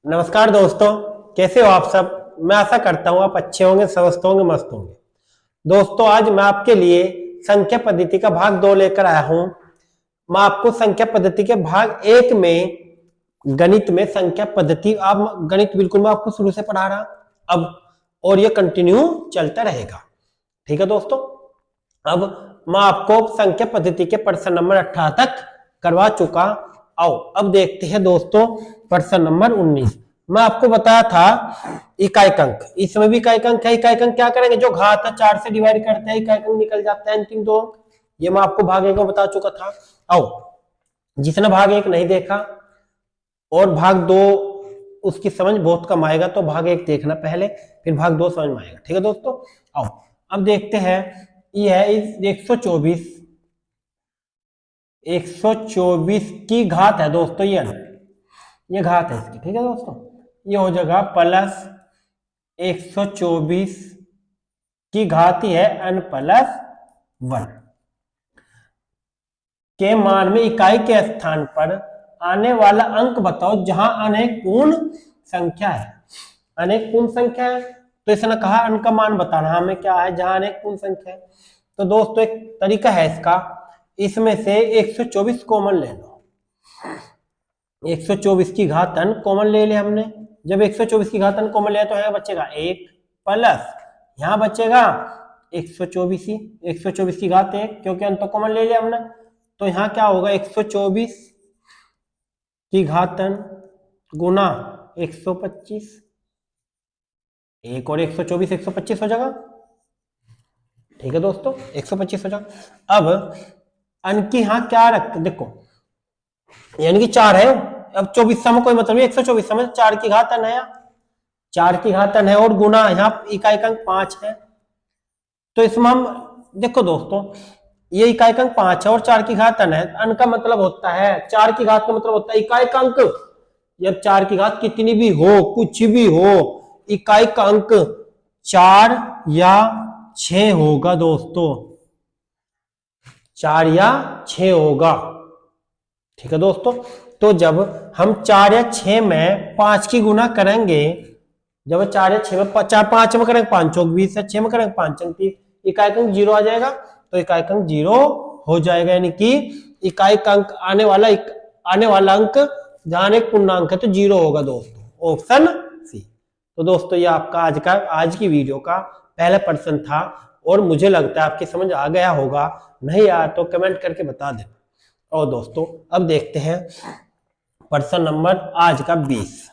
नमस्कार दोस्तों, कैसे हो आप सब। मैं आशा करता हूँ आप अच्छे होंगे, स्वस्थ होंगे, मस्त होंगे। दोस्तों, आज मैं आपके लिए संख्या पद्धति का भाग 2 लेकर आया हूँ। मैं आपको संख्या पद्धति के भाग 1 में गणित में संख्या पद्धति, आप गणित बिल्कुल मैं आपको शुरू से पढ़ा रहा अब, और ये कंटिन्यू चलता रहेगा। ठीक है दोस्तों, अब मैं आपको संख्या पद्धति के प्रश्न नंबर 18 तक करवा चुका। आओ अब देखते हैं दोस्तों प्रश्न नंबर 19। मैं आपको बताया था इकाई अंक, इसमें भी इकाई अंक है। इकाई अंक क्या करेंगे, जो घात है 4 से डिवाइड करते हैं, इकाई अंक निकल जाता है अंतिम 2 अंक। ये मैं आपको भाग 1 में बता चुका था। आओ, जिसने भाग 1 नहीं देखा और भाग 2 उसकी समझ बहुत कम आएगा, तो भाग 1 देखना पहले, फिर भाग 2 समझ में आएगा। ठीक है दोस्तों, आओ अब देखते हैं। ये है 124 की घात है दोस्तों, ये घात है इसकी। ठीक है दोस्तों, ये हो जाएगा प्लस 124 की घात ही है n प्लस 1 के मान में इकाई के स्थान पर आने वाला अंक बताओ जहां अनेक पूर्ण संख्या है। अनेक पूर्ण संख्या है तो इसने कहा अन का मान बताना हमें क्या है, जहां अनेक पूर्ण संख्या है। तो दोस्तों एक तरीका है इसका, इसमें से 124 कॉमन ले लो। 124 की घात n कॉमन ले ले हमने। जब 124 की घात n कॉमन लिया तो यहाँ बचेगा 1 प्लस यहाँ बचेगा 124 ही, 124 की घात 1, क्योंकि n तो कॉमन ले लिया हमने। तो यहाँ क्या होगा, 124 की घात n गुना 125, 1 और 124 125 हो जाएगा। ठीक है दोस्तों, 125 हो जाएगा। अब n की यहाँ क्या रख, देखो यानी कि 4 है। अब 24 में कोई मतलब नहीं, 124 में 4 की घात n है, 4 की घात n है, और गुना यहाँ इकाई अंक 5 है। तो इसमें हम देखो दोस्तों, ये इकाई अंक 5 है और 4 की घात n है। n का मतलब होता है, 4 की घात का मतलब होता है इकाई अंक। जब 4 की घात कितनी भी हो, कुछ भी हो, इकाई का अंक 4 या 6 होगा दोस्तों, 4 या 6 होगा। ठीक है दोस्तों, तो जब हम 4 या 6 में 5 की गुना करेंगे, जब 4 या 6 में 5 में करेंगे 5 चौक 20 है, 6 में करेंगे 5 अंक 30, इकाई अंक 0 आ जाएगा। तो इकाई अंक 0 हो जाएगा, यानी कि इकाई अंक आने वाला अंक जहां एक पूर्णांक है तो 0 होगा दोस्तों, ऑप्शन सी। तो दोस्तों ये आपका आज की वीडियो का पहला प्रश्न था, और मुझे लगता है आपकी समझ आ गया होगा। नहीं आया तो कमेंट करके बता देना। और दोस्तों अब देखते हैं प्रश्न नंबर आज का 20,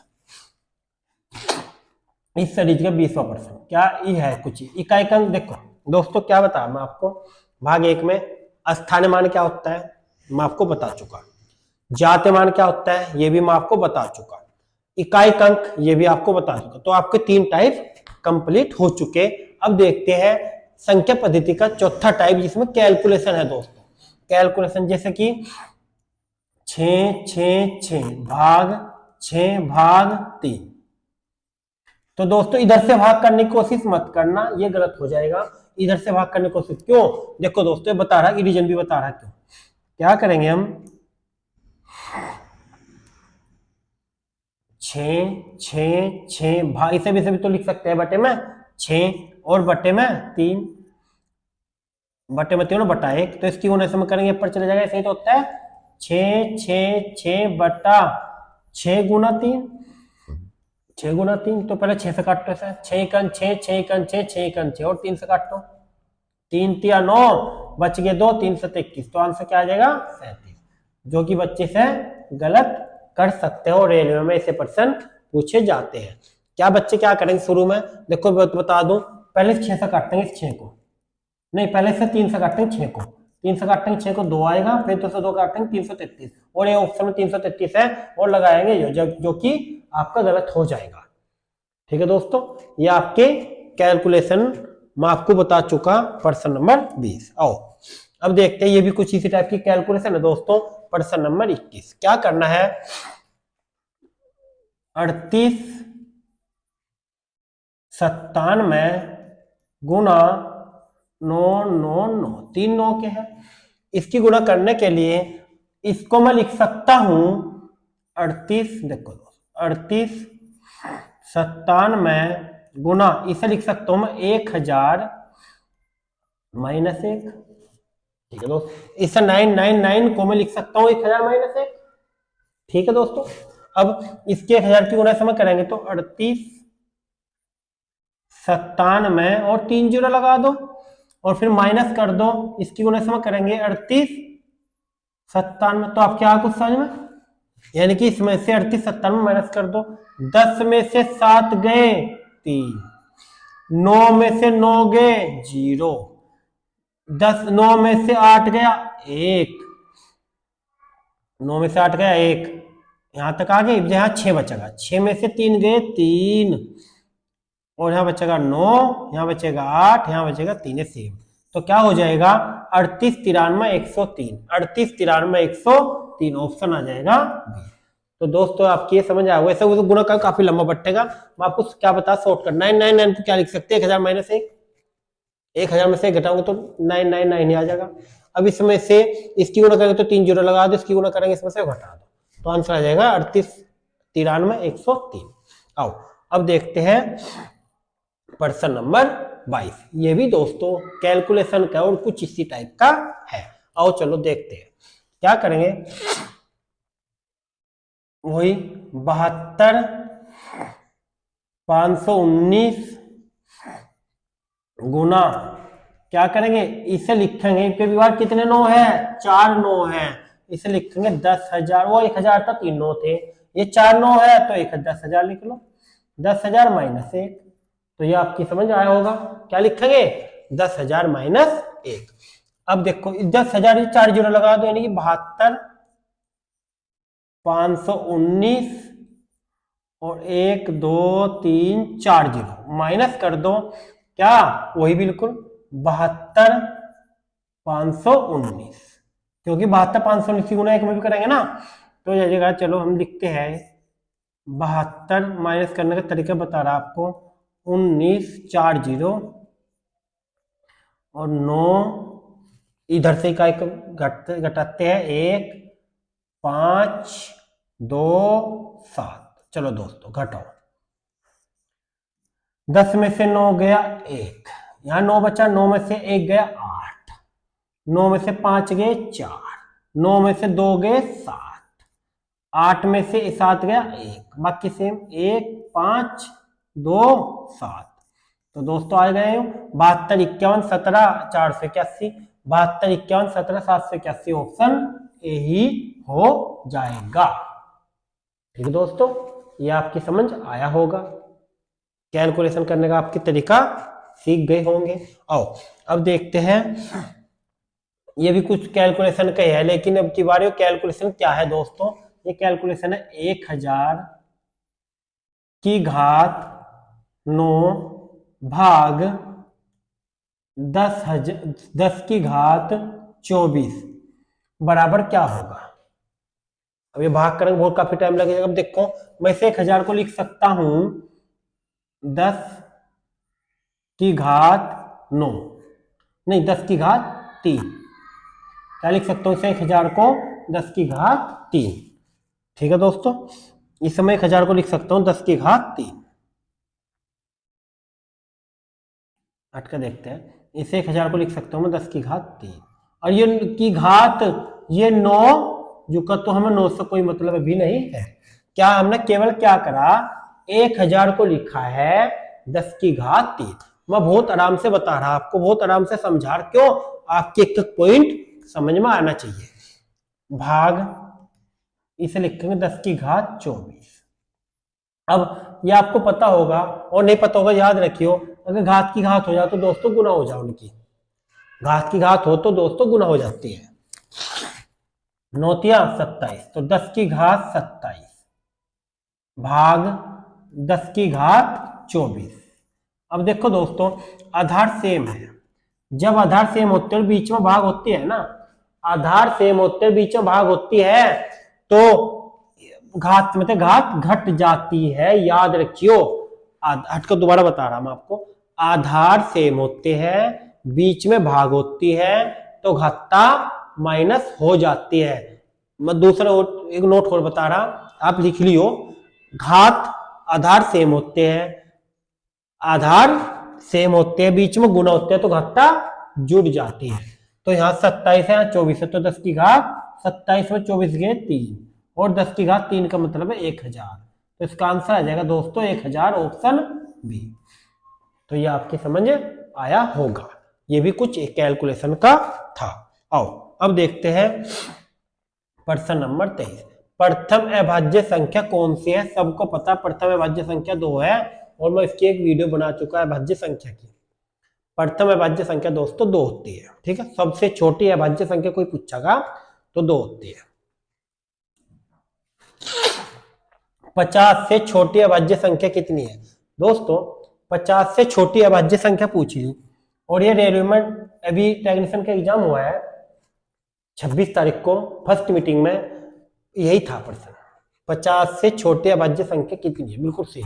इस सीरीज का 20वां प्रश्न। क्या ये है कुछ इकाई अंक। देखो दोस्तों क्या बता मैं आपको, भाग 1 में स्थानीय मान क्या होता है मैं आपको बता चुका, जातीय मान क्या होता है ये भी मैं आपको बता चुका, इकाई अंक ये भी आपको बता चुका। तो आपके 3 टाइप कंप्लीट हो चुके। अब देखते हैं संख्या पद्धति का चौथा टाइप, जिसमें कैलकुलेशन है दोस्तों। कैलकुलेशन जैसे कि 6 भाग 3। तो दोस्तों इधर से भाग करने की कोशिश मत करना, ये गलत हो जाएगा। इधर से भाग करने की कोशिश क्यों, देखो दोस्तों बता रहा, रीजन भी बता रहा क्यों। क्या करेंगे हम, 6 भाग, इसे भी तो लिख सकते हैं बटे में 6 और बटे में 3, बटे में 3 बटा 1। तो इसकी गुना से करेंगे पर चले जाएगा, ऐसे ही तो होता है 6 बटा 6 गुना 3, 6 गुना 3। तो पहले 6 से काटो, ऐसा 6 कन 6 6 कन 6 6 कन 6 और 3 से काटो, 3 तिया 9 बच गए 2, 3 से 21। तो आंसर क्या आ जाएगा 37, जो कि बच्चे से गलत कर सकते हो। रेलवे में ऐसे प्रश्न पूछे जाते हैं। क्या बच्चे क्या करेंगे शुरू में, देखो बता दूं, पहले 6 से काटेंगे इस 6 को, नहीं पहले से 3 से काटेंगे 6 को, 3 से काटेंगे 6 को 2 आएगा, फिर 2 से 2 काटेंगे 333, और ये ऑप्शन में 333 है और लगाएंगे जो कि आपका गलत हो जाएगा। ठीक है दोस्तों, ये आपके कैलकुलेशन मैं आपको बता चुका प्रश्न नंबर 20। आओ अब देखते हैं, ये भी कुछ इसी टाइप की कैलकुलेशन है दोस्तों। प्रश्न नंबर 21, क्या करना है, 38 97 गुना 9 9 9, 3 9 के हैं। इसकी गुणा करने के लिए इसको मैं लिख सकता हूं 38, देखो 38 97 गुना, इसे लिख सकता हूं मैं 1000 माइनस 1। ठीक है दोस्तों, इसे 999 को मैं लिख सकता हूँ 1000 माइनस 1। ठीक है दोस्तों, अब इसके 1000 की गुना समय करेंगे तो 38, 97 और 3 जीरो लगा दो और फिर माइनस कर दो, इसकी गुना समय करेंगे 38, 97। तो आपके यहाँ कुछ समझ में, यानी कि इसमें से 38 97 माइनस कर दो, 10 में से 7 गए 3, 9 में से 9 गए 0, 9 में से 8 गया 1, 9 में से 8 गया 1, यहां तक आ गए। यहां 6 बचेगा, 6 में से 3 गए 3 और यहां बचेगा 9, यहां बचेगा 8, यहां बचेगा 3 सेम। तो क्या हो जाएगा 38 93 103, 38 93 103 ऑप्शन आ जाएगा बी। तो दोस्तों आपकी ये समझ आया होगा। ऐसे गुणा का काफी लंबा बटेगा, मैं आपको क्या बता शॉर्टकट 999 को क्या लिख सकते हैं 1000 माइनस 1, 1000 में से घटाओगे तो 999 ही आ जाएगा। अब इसमें से इसकी गुणा करेंगे तो 3 जीरो लगा दो, इसकी गुणा करेंगे इसमें से घटा दो, तो आंसर आ जाएगा 38 93 103। आओ अब देखते हैं प्रश्न नंबर 22। ये भी दोस्तों कैलकुलेशन का और कुछ इसी टाइप का है। आओ चलो देखते हैं क्या करेंगे। वही 72 519 गुना क्या करेंगे, इसे लिखेंगे क्योंकि बार कितने 9 है, 4 9 है, इसे लिखेंगे 10,000। वो 1000 था 3 9 थे, ये 4 9 है तो 10,000 लिख लो, 10,000 माइनस 1। तो ये आपकी समझ आया होगा, क्या लिखेंगे 10,000 माइनस 1। अब देखो 10,000 4 जीरो लगा दो, यानी कि 72 519 और 1 2 3 4 जीरो माइनस कर दो, क्या वही बिल्कुल 72 519, क्योंकि 72 519 की गुना 1 में भी करेंगे ना, तो यह जगह चलो हम लिखते हैं 72 माइनस करने का तरीका बता रहा आपको, 19 4 जीरो और 9 इधर से का घटाते हैं 1 5 2 7। चलो दोस्तों घटाओ, 10 में से 9 गया 1, यहां 9 बचा, 9 में से 1 गया 8, 9 में से 5 गए 4, 9 में से 2 गए 7, 8 में से 7 गया 1, बाकी सेम 1 5 2 7। तो दोस्तों आ गए 72 51 17 481, 72 51 17 781, ऑप्शन ए ही हो जाएगा। ठीक है दोस्तों, ये आपकी समझ आया होगा, कैलकुलेशन करने का आपके तरीका सीख गए होंगे। आओ अब देखते हैं, ये भी कुछ कैलकुलेशन का है, लेकिन अब की बार कैलकुलेशन क्या है दोस्तों, ये कैलकुलेशन है 1000 की घात 9 भाग 10 की घात 24 बराबर क्या होगा। अब ये भाग करेंगे बहुत काफी टाइम लगेगा। अब देखो मैं इसे 1000 को लिख सकता हूं 10 की घात 9, नहीं 10 की घात 3, क्या लिख सकता हूं इसे 1000 को 10 की घात 3। ठीक है दोस्तों, इस समय 1000 को लिख सकता हूं 10 की घात 3। हट कर देखते हैं, इसे 1000 को लिख सकता हूं मैं 10 की घात 3, और ये की घात ये 9 जो का तो हमें 9 से कोई मतलब भी नहीं है। क्या हमने केवल क्या करा 1000 को लिखा है 10 की घात 3। मैं बहुत आराम से बता रहा आपको, बहुत आराम से समझा, क्यों आपके एक एक पॉइंट समझ में आना चाहिए। भाग इसे लिखेंगे 10 की घात 24। अब ये आपको पता होगा और नहीं पता होगा याद रखियो, अगर घात की घात हो जाए तो दोस्तों गुना हो जाए, उनकी घात की घात हो तो दोस्तों गुना हो जाती है। 9 27, तो 10 की घात 27 भाग 10 की घात 24। अब देखो दोस्तों आधार सेम है, जब आधार सेम होते हैं बीच में भाग होती है ना, आधार सेम होते हैं बीच में भाग होती है तो घात में घात घट जाती है, याद रखियो। हट कर दोबारा बता रहा हूं आपको, आधार सेम होते हैं बीच में भाग होती है तो घाता माइनस हो जाती है। मैं दूसरा एक नोट और बता रहा, आप लिख लियो, घात आधार सेम होते हैं, आधार सेम होते हैं, बीच में गुना होते हैं तो घाटा जुड़ जाती है। तो यहाँ 27 है, यहाँ 24 है, तो 10 की घात 27 में 24 गए 3 और 10 की घात 3 का मतलब है 1000। तो इसका आंसर आ जाएगा दोस्तों 1000, ऑप्शन बी। तो ये आपकी समझ आया होगा, ये भी कुछ कैलकुलेशन का था। आओ अब देखते हैं प्रश्न नंबर 23। प्रथम अभाज्य संख्या कौन सी है? सबको पता प्रथम अभाज्य संख्या 2 है और मैं इसकी एक वीडियो बना चुका है अभाज्य संख्या की। प्रथम अभाज्य संख्या दोस्तों 2 होती है, ठीक है। सबसे छोटी अभाज्य संख्या कोई पूछेगा तो 2 होती है। 50 से छोटी अभाज्य संख्या कितनी है? दोस्तों 50 से छोटी अभाज्य संख्या पूछ ली और ये रेलवे में अभी टेक्नीशियन का एग्जाम हुआ है 26 तारीख को, फर्स्ट मीटिंग में यही था प्रश्न। 50 से छोटी अभाज्य संख्या कितनी है? बिल्कुल सही।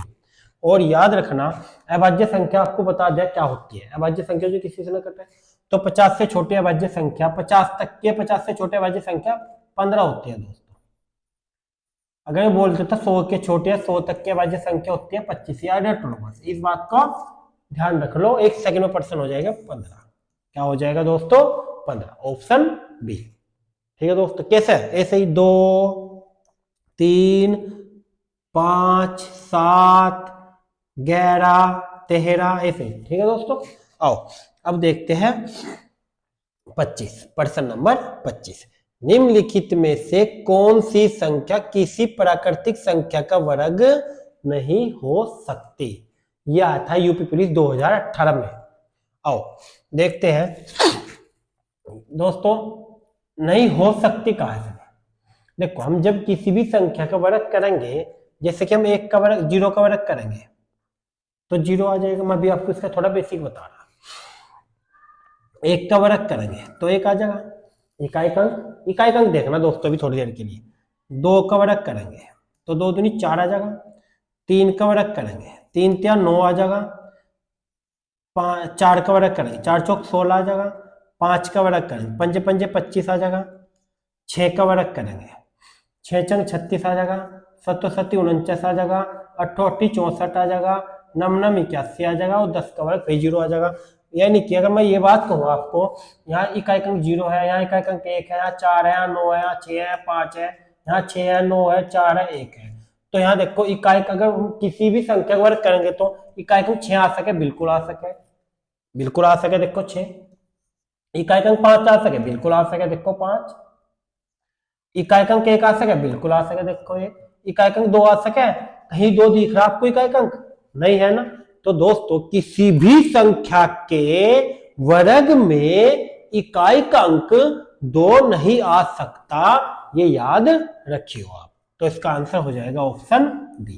और याद रखना अभाज्य संख्या आपको बता दिया क्या होती है। अभाज्य संख्या जो किसी से न कटे, तो 50 से छोटी अभाज्य संख्या 50 तक के 50 से छोटे अभाज्य संख्या 15 होती है दोस्तों। अगर बोल देता 100 के छोटे 100 तक के अभाज्य संख्या होती है 25, याद रख लो बस, इस बात का ध्यान रख लो। एक सेकंड में पर्सन हो जाएगा 15। क्या हो जाएगा दोस्तों? 15, ऑप्शन बी। ठीक है दोस्तों, कैसे? ऐसे ही 2 3 5 7 11 13 ऐसे, ठीक है दोस्तों। आओ अब देखते हैं 25, प्रश्न नंबर 25। निम्नलिखित में से कौन सी संख्या किसी प्राकृतिक संख्या का वर्ग नहीं हो सकती? यह आया था यूपी पुलिस 2018 में। आओ देखते हैं दोस्तों, नहीं हो सकती कहा है। देखो हम जब किसी भी संख्या का वर्ग करेंगे, जैसे कि हम 1 का वर्ग 0 का वर्ग करेंगे तो 0 आ जाएगा। मैं भी आपको इसका थोड़ा बेसिक बता रहा। 1 का वर्ग करेंगे तो 1 आ जाएगा, इकाई अंक देखना दोस्तों अभी थोड़ी देर के लिए। 2 का वर्ग करेंगे तो 2 दूनी 4 आ जाएगा। 3 का वर्ग करेंगे 3 तिया 9 आ जाएगा। 4 का वर्ग करेंगे 4 चौक 16 आ जाएगा। 5 का वर्ग करेंगे 5 पंजे 25 आ जाएगा। 6 का वर्ग करेंगे 6 चंग 36 आ जाएगा। 7 7 49 आ जाएगा। 8 8 64 आ जाएगा। 9 9 81 आ जाएगा और 10 का वर्ग फिर 0 आ जाएगा। यानी कि अगर मैं ये बात कहूँ आपको, यहाँ इकाई अंक 0 है, यहाँ इकाई अंक 1 है, यहाँ 4 है, यहाँ 9 है, यहाँ 6 है, 5 है, यहाँ 6 है, 9 है, 4 है, 1 है। तो यहाँ देखो इकाई अगर किसी भी संख्या का वर्ग करेंगे तो इकाई अंक 6 आ सके, बिल्कुल आ सके, बिल्कुल आ सके। देखो 6। इकाई अंक 5 आ सके, बिल्कुल आ सके, देखो 5। इकाई अंक 1 आ सके, बिल्कुल आ सके, देखो 1। इकाई अंक 2 आ सके, कहीं 2 दिख रहा आपको इकाई अंक? नहीं है ना। तो दोस्तों किसी भी संख्या के वर्ग में इकाई का अंक 2 नहीं आ सकता, ये याद रखियो आप। तो इसका आंसर हो जाएगा ऑप्शन बी।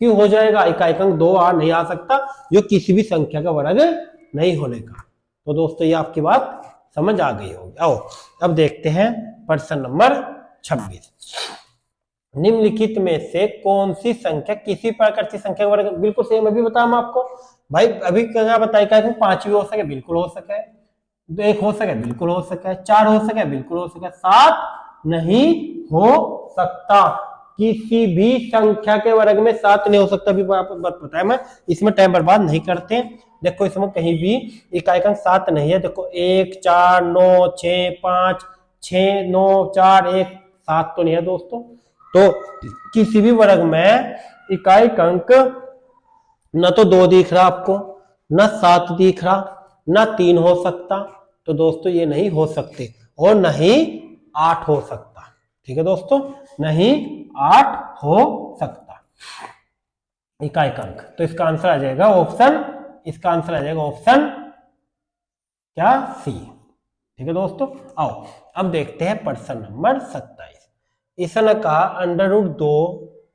क्यों हो जाएगा? इकाई का अंक 2 नहीं आ सकता जो किसी भी संख्या का वर्ग नहीं होने का। तो दोस्तों ये आपकी बात समझ आ गई होगी। आओ अब देखते हैं प्रश्न नंबर 26। निम्नलिखित में से कौन सी संख्या किसी प्राकृतिक संख्या वर्ग? बिल्कुल सही, मैं भी बताऊं आपको भाई। अभी क्या बताया कि 5 भी हो सके, बिल्कुल हो सके। 1 हो सके, बिल्कुल हो सके। 4 हो सके, बिल्कुल हो सके। 7 नहीं हो सकता। किसी भी संख्या के वर्ग में 7 नहीं हो सकता। भी पता है, मैं इसमें टाइम बर्बाद नहीं करते। देखो इसमें कहीं भी इकाई अंक 7 नहीं है। देखो 1 4 9 6 5 6 9 4 1 7 तो नहीं है दोस्तों। तो किसी भी वर्ग में इकाई अंक न तो 2 दिख रहा आपको, न 7 दिख रहा, न 3 हो सकता। तो दोस्तों ये नहीं हो सकते। और नहीं 8 हो सकता। ठीक है दोस्तों, नहीं 8 हो सकता इकाई अंक। तो इसका आंसर आ जाएगा ऑप्शन, इसका आंसर आ जाएगा ऑप्शन क्या? सी। ठीक है दोस्तों। आओ अब देखते हैं प्रश्न नंबर 27। इसने कहा √2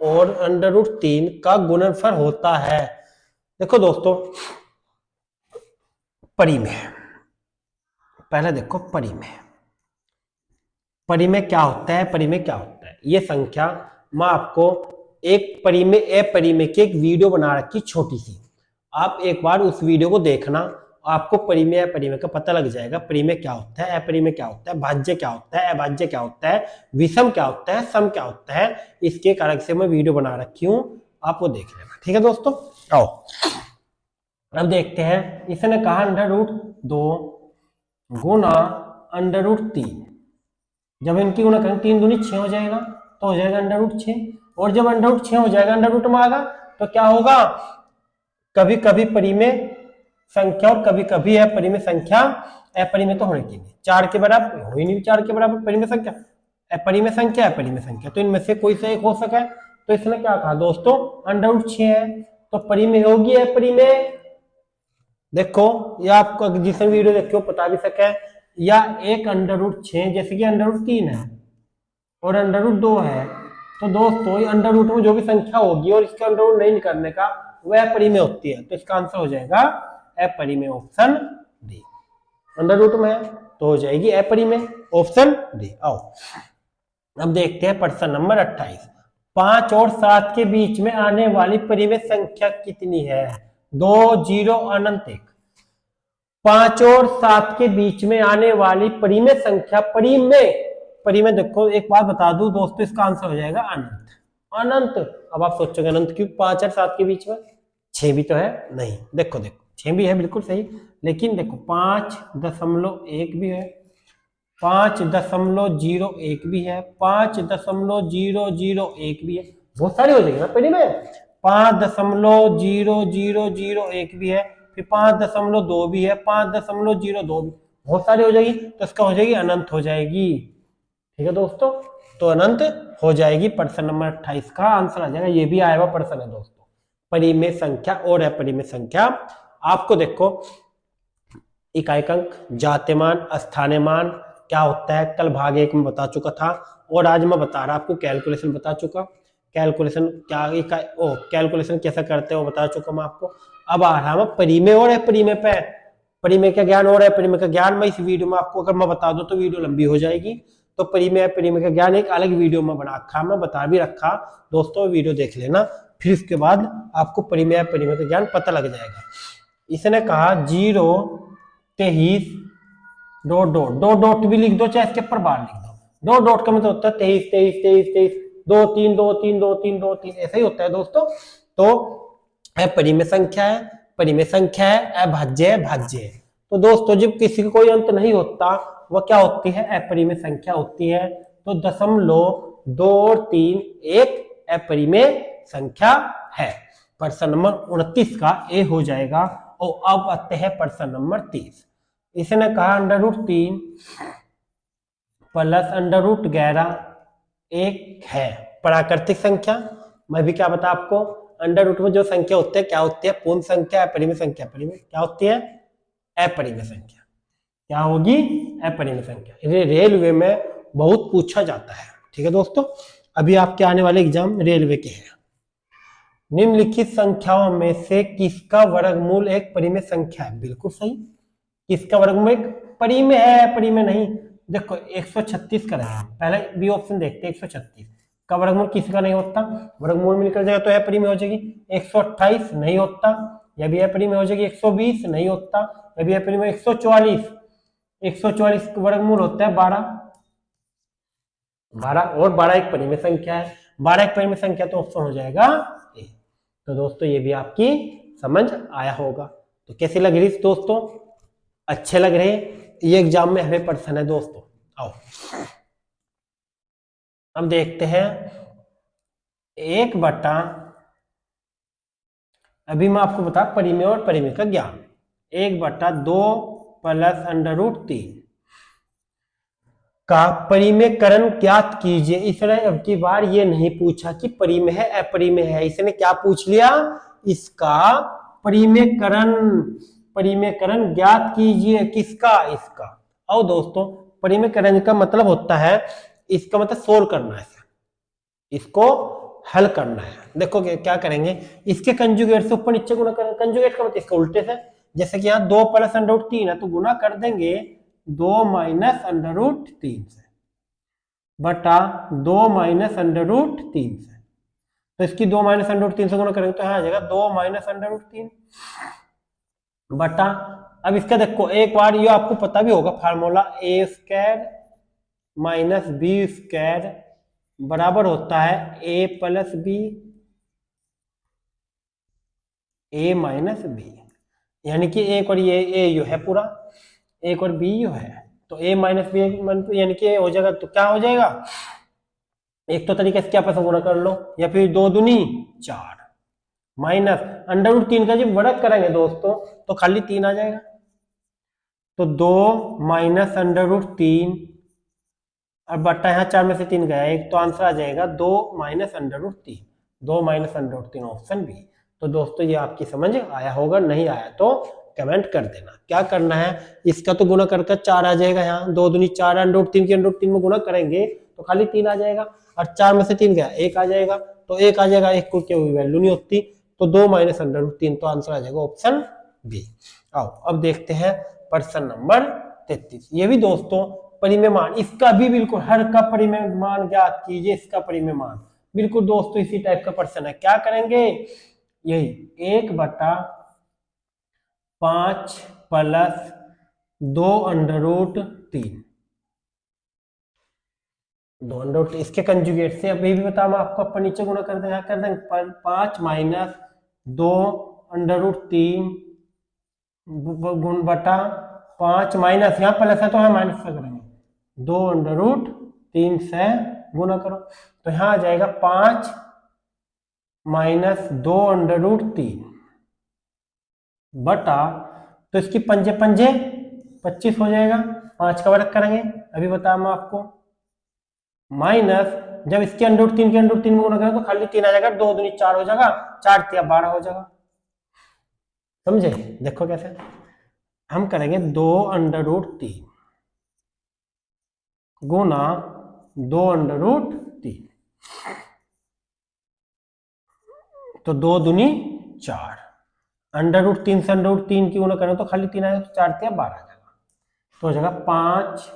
और √3 का गुणनफल होता है। देखो दोस्तों परिमेय, पहले देखो परिमेय क्या होता है? परिमेय क्या होता है? ये संख्या मैं आपको एक परिमेय अपरिमेय की एक वीडियो बना रखी छोटी सी, आप एक बार उस वीडियो को देखना, आपको परिमेय अपरिमेय का पता लग जाएगा। परिमेय क्या होता है, अपरिमेय क्या होता है, भाज्य क्या होता है, अभाज्य क्या होता है, विषम क्या होता है, सम क्या होता है। इसके कारण से मैं वीडियो बना रखी हूँ, आप वो देख लेना, ठीक है दोस्तों। आओ अब देखते हैं, इसने कहा √2 गुना √3, जब इनकी गुना करेंगे 3 दूनी 6 हो जाएगा, तो हो जाएगा √6, और जब √6 हो जाएगा √ में आएगा तो क्या होगा, कभी कभी परिमेय संख्या और कभी कभी अपरिमेय संख्या, अपरिमेय तो होने की नहीं, 4 के बराबर हो ही नहीं, 4 के बराबर परिमेय संख्या, अपरिमेय संख्या अपरिमेय संख्या, तो इनमें से कोई सा एक हो सके। तो इसने क्या कहा दोस्तों, √6 है तो परिमेय होगी अपरिमेय। देखो या आपको जिसने वीडियो देखी हो पता भी सके, या एक √6 जैसे कि √3 है और √2 है, तो दोस्तों √ में जो भी संख्या होगी और इसके √ नहीं निकालने का वह अपरिमेय होती है, तो इसका आंसर हो जाएगा अपरिमेय, ऑप्शन डी। √ में है तो हो जाएगी अपरिमेय, ऑप्शन डी। आओ अब देखते हैं प्रश्न नंबर 28, 5 और 7 के बीच में आने वाली परिमेय संख्या कितनी है, 2 0 अनंत 1। 5 और 7 के बीच में आने वाली परिमेय संख्या, परिमेय देखो एक बात बता दूं दोस्तों, इसका आंसर हो जाएगा अनंत, अनंत। अब आप सोचोगे अनंत क्यों, 5 और 7 के बीच में, 6 भी तो है, नहीं देखो 6 भी है बिल्कुल सही, लेकिन देखो 5.1 भी है, 5.01 भी है, 5.001 भी है, बहुत सारी हो जाएगी ना परिमेय, 5.0001 भी है, फिर 5.2 भी है, 5.02 भी, बहुत सारी हो जाएगी, तो इसका हो जाएगी अनंत हो जाएगी, ठीक है दोस्तों, तो अनंत हो जाएगी। प्रश्न नंबर 28 का आंसर आ जाएगा, ये भी आया हुआ प्रश्न है दोस्तों, परिमेय संख्या और अपरिमेय संख्या। आपको देखो इकाई अंक, जात्यमान, स्थानीयमान क्या होता है, कल भाग 1 में बता चुका था, और आज मैं बता रहा आपको कैलकुलेशन बता चुका, कैलकुलेशन क्या कैलकुलेशन कैसे करते हो बता चुका मैं आपको। अब आ रहा मैं परिमेय और अपरिमेय पे, परिमेय का ज्ञान और अपरिमेय का ज्ञान मैं इस वीडियो में आपको अगर मैं बता दूं तो वीडियो लंबी हो जाएगी, तो परिमेय अपरिमेय का ज्ञान एक अलग वीडियो में बना रखा, मैं बता भी रखा दोस्तों, वीडियो देख लेना, फिर उसके बाद आपको परिमेय अपरिमेय का ज्ञान पता लग जाएगा। इसने कहा 0 23 दो डॉट भी लिख दो चाहे इसके ऊपर बार लिख दो, 2 डॉट का मतलब होता है 23 23 23 23 2 3 2 3 2 3 2 3, ऐसा ही होता है दोस्तों। तो परिमेय संख्या है, परिमेय संख्या है, अभाज्य है, भाज्य है, तो दोस्तों जब किसी का कोई अंत नहीं होता वह क्या होती है, अपरिमेय संख्या होती है, तो 0.231 अपरिमेय संख्या है। प्रश्न नंबर 29 का ए हो जाएगा। और अब आते हैं प्रश्न नंबर 30, इसने कहा √3 प्लस √11 एक है प्राकृतिक संख्या। मैं भी क्या बता आपको, √ में जो संख्या होती है क्या होती है, पूर्ण संख्या, अपरिमेय संख्या, अपरिमेय क्या होती है, अपरिमेय संख्या, क्या होगी, अपरिमेय संख्या। रेलवे में बहुत पूछा जाता है, ठीक है दोस्तों, अभी आपके आने वाले एग्जाम रेलवे के हैं। निम्नलिखित संख्याओं में से किसका वर्गमूल एक परिमेय संख्या है, बिल्कुल सही, किसका वर्गमूल एक परिमेय है, परिमेय नहीं, देखो 136 का है, पहले बी ऑप्शन देखते हैं, 136 का वर्गमूल किसी का नहीं होता, वर्गमूल में निकल जाएगा तो अपरिमेय हो जाएगी, 128 नहीं होता, यह भी अपरिमेय हो जाएगी, 120 नहीं होता, यह भी अपरिमेय, 144 का वर्गमूल होता है 12, और 12 एक परिमेय संख्या है, 12 एक परिमेय संख्या, तो ऑप्शन हो जाएगा ए। तो दोस्तों ये भी आपकी समझ आया होगा। तो कैसी लग रही दोस्तों, अच्छे लग रहे, ये एग्जाम में हमें प्रश्न है दोस्तों। आओ अब देखते हैं 1/, अभी मैं आपको बता परिमेय और परिमेय का ज्ञान, 1/2 प्लस √3 का परिमेयकरण ज्ञात कीजिए। इसने अब की बार ये नहीं पूछा कि परिमेय है अपरिमेय है, इसने क्या पूछ लिया, इसका परिमेयकरण ज्ञात कीजिए, किसका, इसका। और दोस्तों परिमेयकरण का मतलब होता है, इसका मतलब सोल्व करना है, इसको हल करना है। देखो क्या करेंगे, इसके कंजुगेट से ऊपर नीचे गुना करेंगे, कंजुगेट का मतलब इसका उल्टे से, जैसे कि यहाँ 2 प्लस √3 है तो गुना कर देंगे 2 माइनस √3 से बटा 2 माइनस √3 से, तो इसकी 2 माइनस √3 से गुना करेंगे तो यहाँ आ जाएगा 2 माइनस √3 बटा, अब इसका देखो एक बार ये आपको पता भी होगा फार्मूला, a² माइनस b² बराबर होता है a plus B A minus B, यानी कि एक और ये ए यू है पूरा, एक और बी यू है, तो ए माइनस बी यानी कि ए हो जाएगा। तो क्या हो जाएगा, एक तो तरीके से क्या पैसा गुणा कर लो, या फिर 2 दूनी 4 माइनस अंडर रूट 3 का जब वर्ग करेंगे दोस्तों तो खाली 3 आ जाएगा, तो 2 माइनस अंडर रूट 3 और बट्टा यहाँ 4 में से 3 गया एक, तो आंसर आ जाएगा 2 minus under root 3, 2 minus under root 3, option B. तो दोस्तों ये आपकी समझ आया होगा, नहीं आया तो कमेंट कर देना। क्या करना है, इसका तो गुना करके 4 आ जाएगा, यहाँ 2 दूनी 4, अंडर रूट 3 के अंडर रूट 3 में गुना करेंगे तो खाली 3 आ जाएगा, और 4 में से 3 गया 1 आ जाएगा, तो 1 आ जाएगा, 1 को कोई वैल्यू नहीं होती, तो 2 माइनस अंडर रूट 3, तो आंसर आ जाएगा ऑप्शन बी। आओ अब देखते हैं प्रश्न नंबर 33। ये भी दोस्तों परिमेय मान, इसका भी बिल्कुल हर का परिमेय मान ज्ञात कीजिए, इसका परिमेय मान बिल्कुल दोस्तों इसी टाइप का प्रश्न है। क्या करेंगे, यही 1/5 plus 2 under root 3, 2 under root इसके कंजुगेट से, अभी भी बता मैं आपको, अपन नीचे गुणा कर देंगे, कर देंगे 5 माइनस 2 अंडर रूट 3 गुण बटा 5 माइनस, यहाँ प्लस है तो हम माइनस से करेंगे, 2 अंडर रूट 3 से गुना करो, तो यहाँ आ जाएगा 5 माइनस 2 अंडर रूट 3 बटा, तो इसकी पंजे पंजे 25 हो जाएगा, 5 का वर्ग करेंगे, अभी बताया मैं आपको, माइनस जब इसके अंडर रूट 3 के अंडर रूट 3 में गुना करें तो खाली 3 आ जाएगा, 2 दूनी 4 हो जाएगा, 4 तिया 12 हो जाएगा। समझे, देखो कैसे हम करेंगे, 2 अंडर रूट 3 गुना 2 अंडर रूट 3, तो 2 दूनी 4, अंडर रूट 3 से अंडर रूट 3 की गुना करें तो खाली 3 आएगा, तो 4 तिया 12 आ जाएगा, तो हो जाएगा 5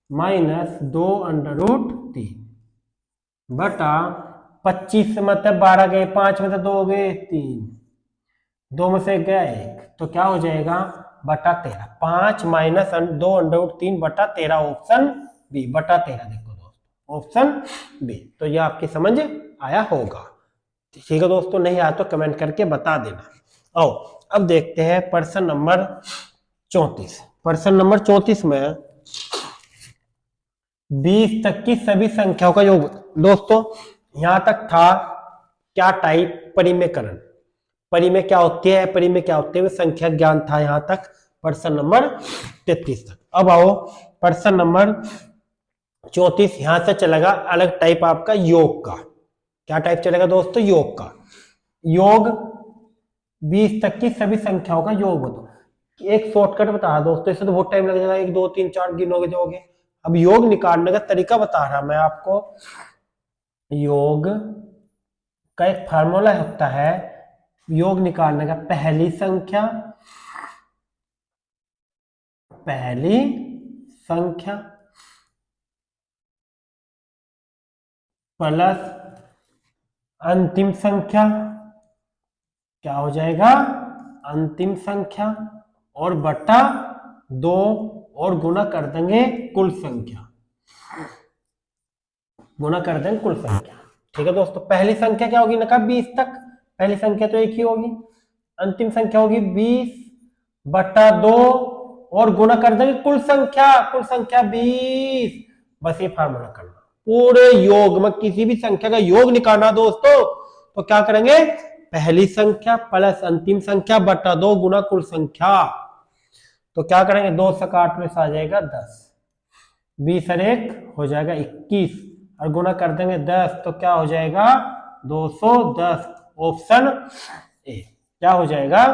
माइनस 2 अंडर रूट 3 बटा 25 में 12 गए, 5 में से 2 गए 3, 2 में से गया 1, तो क्या हो जाएगा बटा 13, 5 माइनस 2 अंडर रूट 3 बटा 13, ऑप्शन बी बटा 13। देखो दोस्तों ऑप्शन बी, तो ये आपकी समझ आया होगा। ठीक है दोस्तों, नहीं आया तो कमेंट करके बता देना। आओ अब देखते हैं प्रश्न नंबर 34। प्रश्न नंबर 34 में 20 तक की सभी संख्याओं का योग। दोस्तों यहां तक था क्या टाइप, परिमेयकरण, परिमेय क्या होती है, परिमेय क्या होते हैं, संख्या ज्ञान था यहां तक प्रश्न नंबर 33 तक। अब आओ प्रश्न नंबर 34, यहां से चलेगा अलग टाइप आपका योग का। क्या टाइप चलेगा दोस्तों, योग का। योग 20 तक की सभी संख्याओं का योग बताओ। एक शॉर्टकट बता रहा दोस्तों, इससे तो बहुत टाइम लग जाएगा, 1 2 3 4 गिनोगे जाओगे। अब योग निकालने का तरीका बता रहा मैं आपको। योग का एक फार्मूला होता है योग निकालने का, पहली संख्या प्लस अंतिम संख्या, क्या हो जाएगा अंतिम संख्या, और बटा 2 और गुना कर देंगे कुल संख्या, गुना कर देंगे कुल संख्या। ठीक है दोस्तों, पहली संख्या क्या होगी ना, 20 तक, पहली संख्या तो एक ही होगी, अंतिम संख्या होगी 20 बटा 2 और गुना कर देंगे कुल संख्या, कुल संख्या 20। बस ये फार्मूला करना, पूरे योग में किसी भी संख्या का योग निकालना दोस्तों, तो क्या करेंगे, पहली संख्या प्लस अंतिम संख्या बटा 2 गुना कुल संख्या। तो क्या करेंगे, 2 से काट में आ जाएगा 10, 20 और 1 हो जाएगा 21, और गुना कर देंगे 10, तो क्या हो जाएगा 210, ऑप्शन ए। क्या हो जाएगा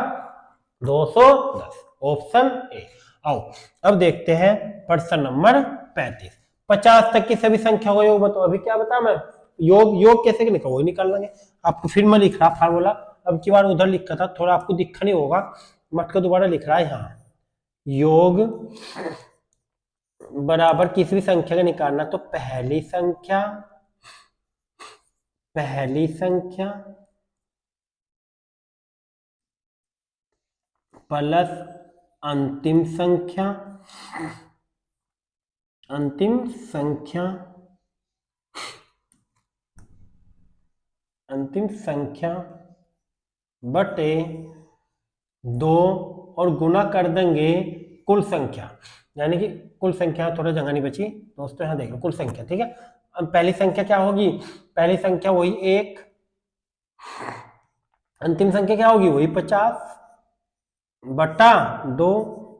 210, ऑप्शन ए। आओ अब देखते हैं प्रश्न नंबर 35। 50 तक की सभी संख्या को योग बताओ। अभी क्या बता मैं, योग कैसे निकाल निकाल लेंगे। आपको फिर मैं लिख रहा फार्मूला, अब की बार उधर लिखा था, थोड़ा आपको दिखा नहीं होगा, मट को दोबारा लिख रहा है यहाँ। योग बराबर किसी भी संख्या का निकालना, तो पहली संख्या प्लस अंतिम संख्या बटे 2 और गुना कर देंगे कुल संख्या, यानी कि कुल संख्या थोड़ा जगह नहीं बची दोस्तों, यहाँ देखो कुल संख्या, ठीक है। अब पहली संख्या क्या होगी, पहली संख्या वही 1, अंतिम संख्या क्या होगी वही 50 बटा 2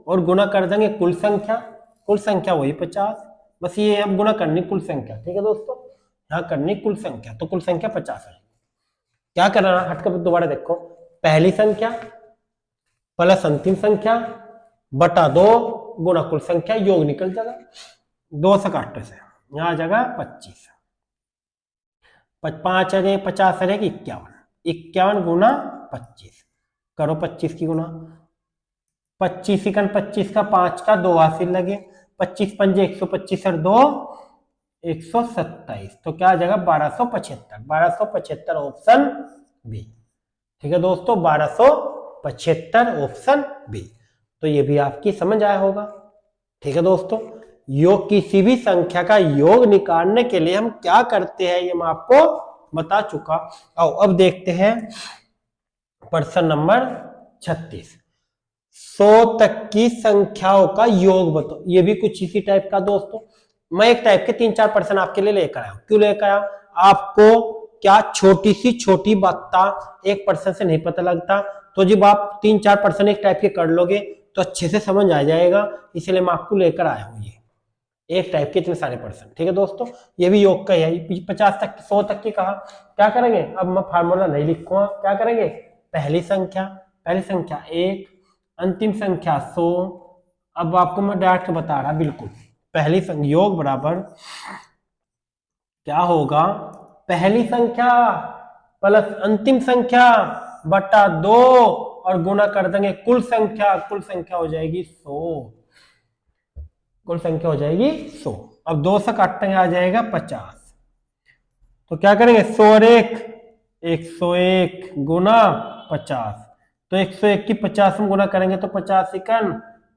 और गुना कर देंगे कुल संख्या वही 50, बस ये अब गुना करनी कुल संख्या, ठीक है दोस्तों, यहाँ करनी कुल संख्या, तो कुल संख्या 50 है। क्या करना, हटकर दोबारा देखो, पहली संख्या प्लस अंतिम संख्या बटा 2 गुना कुल संख्या, योग निकल जाएगा 2 से काटने से, यहाँ आ जाएगा 25, 5 अरे 50 अरे 51, 51 गुना 25, करो 25 की गुना, 25 इकन 25 का 5 का 2 हासिल लगे, 25 पंजे 125 और 2 127, तो क्या आ जाएगा 1275 ऑप्शन बी, ठीक है दोस्तों, 1275 ऑप्शन बी। तो ये भी आपकी समझ आया होगा, ठीक है दोस्तों। योग किसी भी संख्या का योग निकालने के लिए हम क्या करते हैं ये मैं आपको बता चुका। आओ अब देखते हैं प्रश्न नंबर 36, 100 तक की संख्याओं का योग बताओ। ये भी कुछ इसी टाइप का दोस्तों, मैं एक टाइप के 3-4 प्रश्न आपके लिए लेकर आया हूं। क्यों लेकर आया, आपको क्या छोटी सी छोटी बात एक प्रश्न से नहीं पता लगता, तो जब आप 3-4 प्रश्न एक टाइप के कर लोगे तो अच्छे से समझ आ जाएगा, इसलिए मैं आपको लेकर आया हूं ये एक टाइप के इतने सारे प्रश्न, ठीक है दोस्तों। ये भी योग का है, 50 तक 100 तक की कहा, क्या करेंगे, अब मैं फार्मूला नहीं लिखूंगा, क्या करेंगे, पहली संख्या 1, अंतिम संख्या 100, अब आपको मैं डायरेक्ट बता रहा बिल्कुल, पहली संख्या योग बराबर क्या होगा, पहली संख्या प्लस अंतिम संख्या बटा 2 और गुना कर देंगे कुल संख्या हो जाएगी 100, कुल संख्या हो जाएगी 100। अब 2 से काटेंगे आ जाएगा 50, तो क्या करेंगे 100 और 101 गुना 50, तो 101 की 50 में गुना करेंगे तो 50 इकन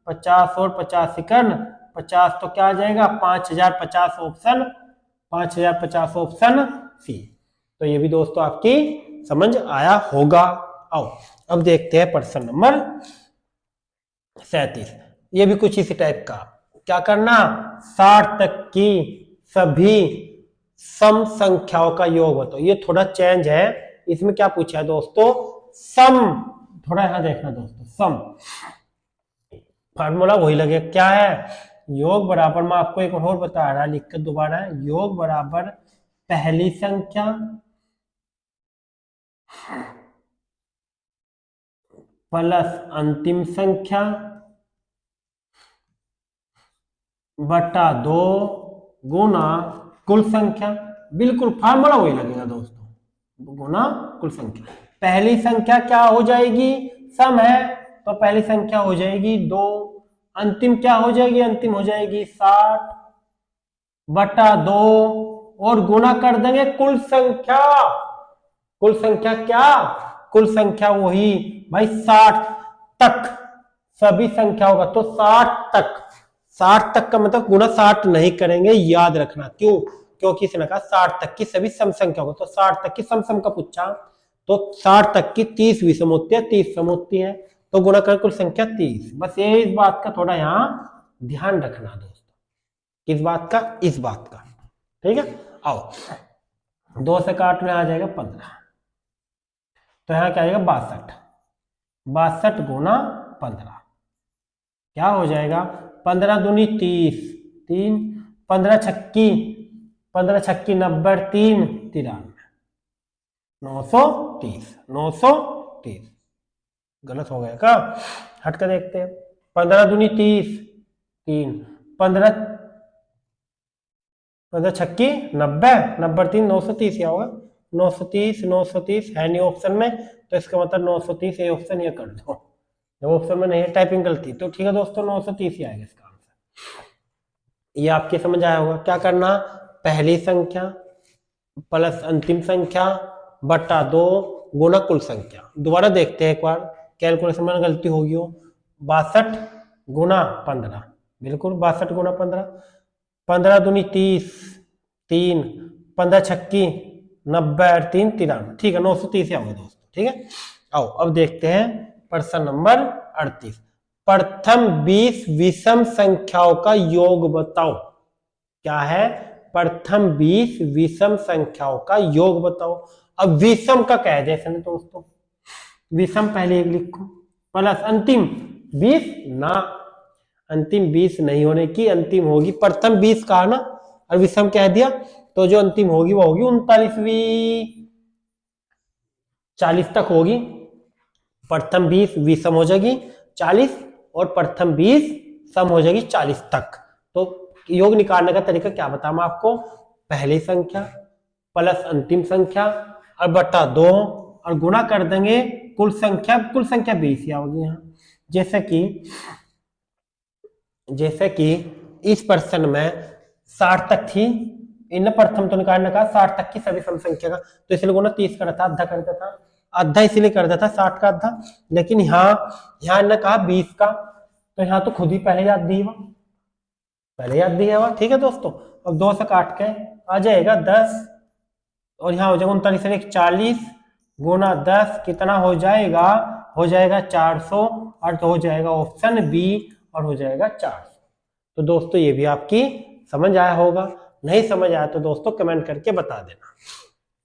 50 और 50 इकन 50, तो क्या आ जाएगा 5050 ऑप्शन 5050 ऑप्शन सी। तो ये भी दोस्तों आपकी समझ आया होगा। आओ अब देखते हैं प्रश्न नंबर 37, ये भी कुछ इसी टाइप का, क्या करना, 60 तक की सभी सम संख्याओं का योग बताओ। ये थोड़ा चेंज है, इसमें क्या पूछा है दोस्तों, सम, थोड़ा यहां देखना दोस्तों, सम फार्मूला वही लगे, क्या है, योग बराबर, मैं आपको एक और बता रहा लिख कर दोबारा, योग बराबर पहली संख्या प्लस अंतिम संख्या बटा 2 गुना कुल संख्या, बिल्कुल फार्मूला वही लगेगा दोस्तों, गुना कुल संख्या। पहली संख्या क्या हो जाएगी, सम है, तो पहली संख्या हो जाएगी 2, अंतिम क्या हो जाएगी, अंतिम हो जाएगी 60 बटा 2 और गुना कर देंगे कुल संख्या, कुल संख्या क्या, कुल संख्या वही भाई 60 तक सभी संख्या होगा, तो 60 तक का मतलब गुना 60 नहीं करेंगे, याद रखना, क्यों, क्योंकि इसने कहा 60 तक की सभी सम संख्या होगा, तो 60 तक की सम का पूछा, तो 60 तक की 30 विषम होती है, 30 सम होती है, तो गुना कर कुल संख्या 30। बस ये इस बात का थोड़ा यहाँ ध्यान रखना दोस्तों, किस बात का, इस बात का, ठीक है। आओ 2 से काटने आ जाएगा 15, तो यहाँ क्या आएगा 62 गुना 15, क्या हो जाएगा 15 दूनी 30, 3 15 छक्की 90 3 93, 930 गलत हो गया क्या, हट कर देखते हैं, 15 दूनी 30, 3 15 छक्की 90 3 930 क्या होगा, 930 है नहीं ऑप्शन में, तो इसका मतलब 930 ये ऑप्शन ये कर दो, जब ऑप्शन में नहीं है टाइपिंग गलती, तो ठीक है दोस्तों 930 ही आएगा इसका आंसर। ये आपके समझ आया होगा, क्या करना, पहली संख्या प्लस अंतिम संख्या बटा 2 गुना कुल संख्या, दोबारा देखते हैं एक बार, कैलकुलेशन में गलती होगी हो, 62 गुना 15, बिल्कुल 62 गुना 15, 15 दूनी 30, 3 15 छक्की 90 3 93, ठीक है 930 होगा दोस्तों, ठीक है। आओ अब देखते हैं प्रश्न नंबर 38। प्रथम 20 विषम संख्याओं का योग बताओ। क्या है? प्रथम 20 विषम संख्याओं का योग बताओ। अब विषम का कह दे इसने दोस्तों, विषम पहले एक लिखो प्लस अंतिम 20 ना, अंतिम 20 नहीं होने की, अंतिम होगी प्रथम 20 कहा ना और विषम कह दिया, तो जो अंतिम होगी वो होगी 39वीं, 40 तक होगी। प्रथम 20 विषम हो जाएगी 40 और प्रथम 20 सम हो जाएगी 40 तक। तो योग निकालने का तरीका क्या बताऊं मैं आपको, पहली संख्या प्लस अंतिम संख्या और बटा 2 और गुणा कर देंगे कुल संख्या 20 होगी यहाँ। जैसे कि इस प्रश्न में 60 तक थी, इन प्रथम तो निकालने का 60 तक की सभी सम संख्या का, तो इसलिए गुना 30 करता था, आधा करता था, आधा इसलिए करता था 60 का आधा। लेकिन यहाँ इन्होंने कहा 20 का, तो यहाँ तो खुद ही पहले याद दी हुआ, पहले याद दी है वह। ठीक है दोस्तों, अब 2 से काट के आ जाएगा 10 और यहाँ हो जाएगा 39 40 गुना 10 कितना हो जाएगा 400 और तो हो जाएगा ऑप्शन बी और हो जाएगा 400। तो दोस्तों ये भी आपकी समझ आया होगा, नहीं समझ आया तो दोस्तों कमेंट करके बता देना,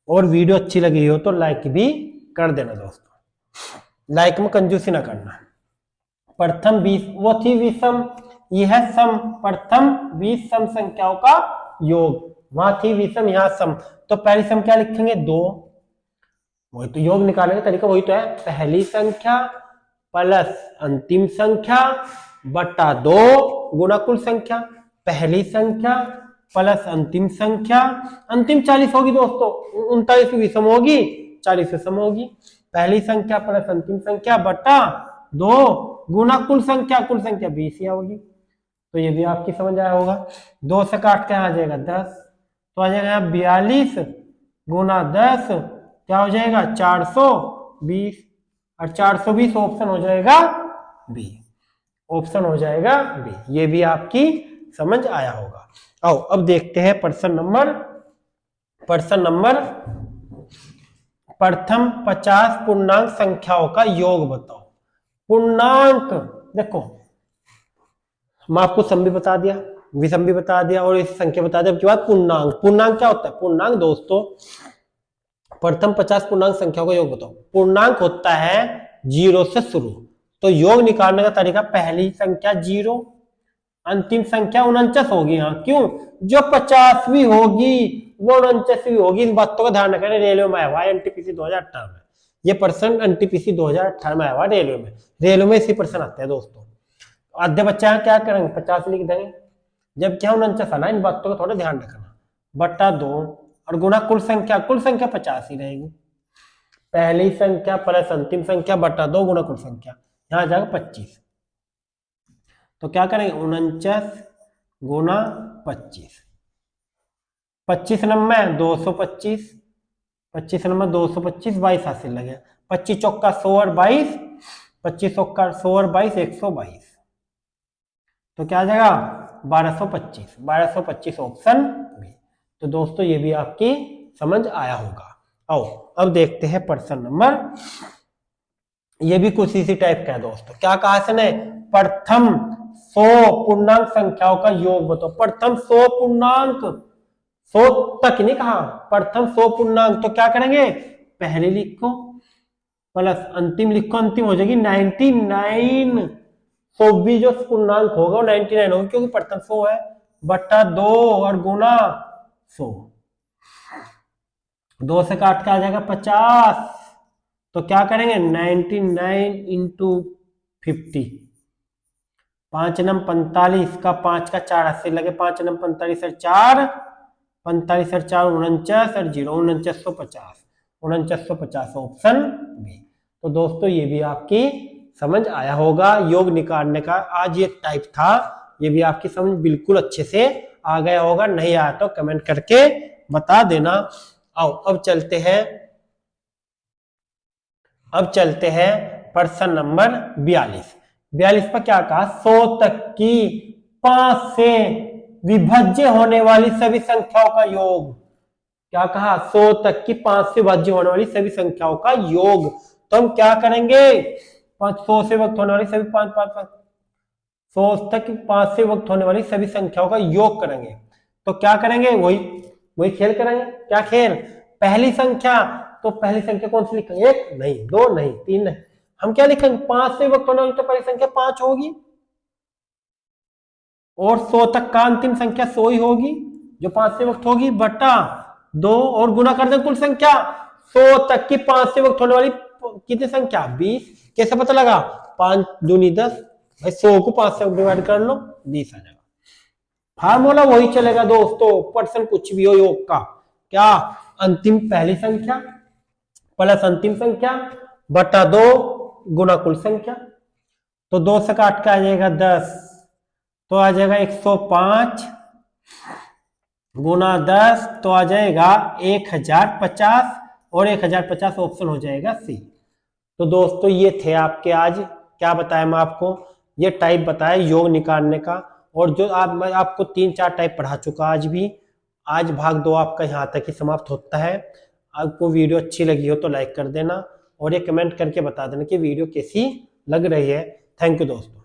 और वीडियो अच्छी लगी हो तो लाइक भी कर देना दोस्तों, लाइक में कंजूसी ना करना। प्रथम 20 वो थी विषम, यह है सम, प्रथम 20 सम संख्याओं का योग, वहां थी विषम यहाँ सम, तो पहली सम क्या लिखेंगे 2, वही तो योग निकालने का तरीका वही तो है, पहली संख्या प्लस अंतिम संख्या बटा 2 गुणा कुल संख्या, पहली संख्या प्लस अंतिम संख्या, अंतिम 40 होगी दोस्तों, 39 विषम होगी 40 विषम होगी, पहली संख्या प्लस अंतिम संख्या बटा 2 गुणा कुल संख्या 20 होगी। तो ये भी आपकी समझ आया होगा। 2 से काट के आ जाएगा 10, तो आ जाएगा 42 गुना 10 क्या हो जाएगा 420 और 420 ऑप्शन हो जाएगा बी, ऑप्शन हो जाएगा बी। ये भी आपकी समझ आया होगा। आओ अब देखते हैं प्रश्न नंबर प्रथम 50 पूर्णांक संख्याओं का योग बताओ। पूर्णांक देखो, मैं आपको सम भी बता दिया, विषम भी बता दिया और इस संख्या बता दिया। अब की बात पूर्णांक क्या होता है? पूर्णांक दोस्तों प्रथम 50 पूर्णांक संख्याओं का योग बताओ। पूर्णांक होता है 0 से शुरू, तो योग निकालने का तरीका पहली संख्या 0, अंतिम संख्या 49 होगी। यहाँ क्यों? जो 50वीं होगी वो 49वीं होगी। इन बातों का ध्यान रखना, रेलवे में आया हुआ है एनटीपीसी 2018 में, ये प्रश्न एनटीपीसी 2018 में आया हुआ रेलवे में इसी प्रश्न आते हैं दोस्तों। आधे बच्चे यहाँ क्या करेंगे 50 लिख देंगे, जब क्या 49 आना, इन बातों का थोड़ा ध्यान रखना। बटा 2 और गुणा कुल संख्या 50 ही रहेगी, पहली संख्या प्लस अंतिम संख्या बटा 2 गुणा कुल संख्या, यहाँ आ जाएगा 25। तो क्या करेंगे 49 गुना 25, 25 नंबर 225, 25 नंबर 225, 22 हासिल लगे, 25 चौका 100 और 22, 25 चौका 100 और 22 122, तो क्या आ जाएगा 1225 ऑप्शन बी। तो दोस्तों ये भी आपकी समझ आया होगा। आओ अब देखते हैं प्रश्न नंबर, ये भी कुछ इसी टाइप का है दोस्तों। क्या कहा इसने? प्रथम 100 पूर्णांक संख्याओं का योग बताओ। प्रथम 100 पूर्णांक, 100 तक नहीं कहा, प्रथम 100 पूर्णांक, तो क्या करेंगे पहले लिखो प्लस अंतिम लिखो, अंतिम हो जाएगी 99, 100 भी जो पूर्णांक होगा वो 99 होगा क्योंकि प्रथम 100 है, बटा 2 और गुना 100, 2 से काट के आ जाएगा 50, तो क्या करेंगे 99 इंटू 50, 5 नम 45 का 5 का 4 80 लगे, 5 नम 45 और 4 45 और 4 49 और 0 4950, 4950 ऑप्शन बी। तो दोस्तों ये भी आपकी समझ आया होगा। योग निकालने का आज ये टाइप था, ये भी आपकी समझ बिल्कुल अच्छे से आ गया होगा। नहीं आया तो कमेंट करके बता देना। आओ अब चलते हैं प्रश्न नंबर 42 पर क्या कहा? 100 तक की 5 से विभाज्य होने वाली सभी संख्याओं का योग। क्या कहा? 100 तक की 5 से विभाज्य होने वाली सभी संख्याओं का योग। तो हम क्या करेंगे, 100 से विभक्त होने वाली सभी 100 तक 5 से विभक्त होने वाली सभी संख्याओं का योग करेंगे। तो क्या करेंगे, वही वही खेल करेंगे। क्या खेल, पहली संख्या, तो पहली संख्या कौन सी लिखेंगे, 1 नहीं, 2 नहीं, 3 नहीं, हम क्या लिखेंगे, 5 से विभक्त होने वाली तो पहली संख्या 5 होगी, और 100 तक का अंतिम संख्या 100 ही होगी जो 5 से विभक्त होगी, बटा 2 और गुना कर दें कुल संख्या 100 तक की 5 से विभक्त होने वाली कितनी संख्या, 20। कैसे पता लगा, 5 दूनी 10, भाई 100 को 5 से डिवाइड कर लो, 20 आ जाएगा। फार्मूला वही चलेगा दोस्तों, परसेंट कुछ भी हो योग का, क्या, अंतिम पहली संख्या प्लस अंतिम संख्या बटा 2 गुना कुल संख्या। तो 2 से काट के आ जाएगा 10, तो आ जाएगा 105 गुना 10, तो आ जाएगा 1050, और 1050 ऑप्शन हो जाएगा सी। तो दोस्तों ये थे आपके आज, क्या बताया मैं आपको, ये टाइप बताया योग निकालने का, और जो मैं आपको 3-4 टाइप पढ़ा चुका आज भी। आज भाग 2 आपका यहाँ तक ही समाप्त होता है। आपको वीडियो अच्छी लगी हो तो लाइक कर देना, और ये कमेंट करके बता देना कि वीडियो कैसी लग रही है। थैंक यू दोस्तों।